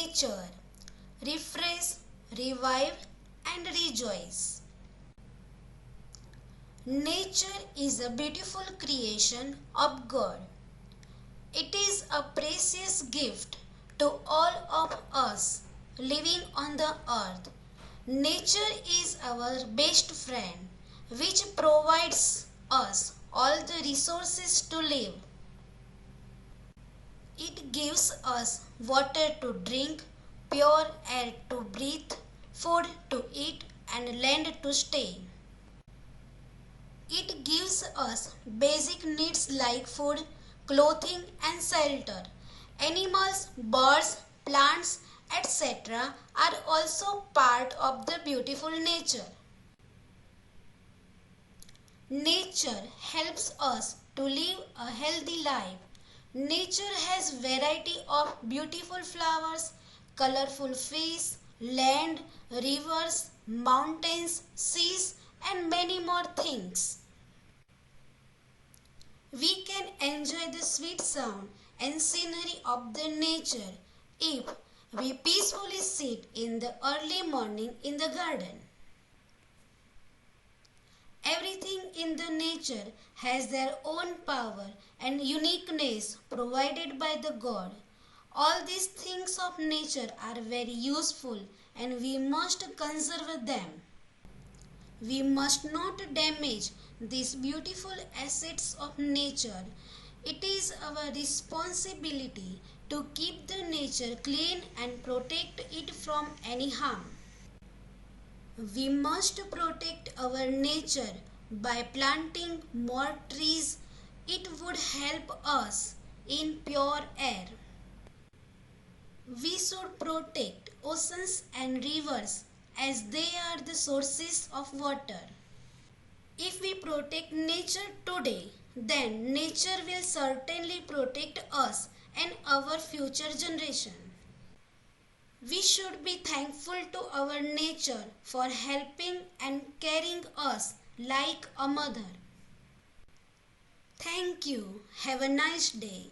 nature, refresh, revive, and rejoice. Nature is a beautiful creation of God. It is a precious gift to all of us living on the earth. Nature is our best friend, which provides us all the resources to live. It gives us water to drink, pure air to breathe, food to eat, and land to stay. It gives us basic needs like food, clothing, and shelter. Animals, birds, plants, etc. are also part of the beautiful nature. Nature helps us to live a healthy life. Nature has variety of beautiful flowers, colorful fish, land, rivers, mountains, seas, and many more things. We can enjoy the sweet sound and scenery of the nature if we peacefully sit in the early morning in the garden. Everything in the nature has their own power and uniqueness provided by the God. All these things of nature are very useful and we must conserve them. We must not damage these beautiful assets of nature. It is our responsibility to keep the nature clean and protect it from any harm. We must protect our nature by planting more trees. It would help us in pure air. We should protect oceans and rivers as they are the sources of water. If we protect nature today, then nature will certainly protect us and our future generation. We should be thankful to our nature for helping and carrying us like a mother. Thank you. Have a nice day.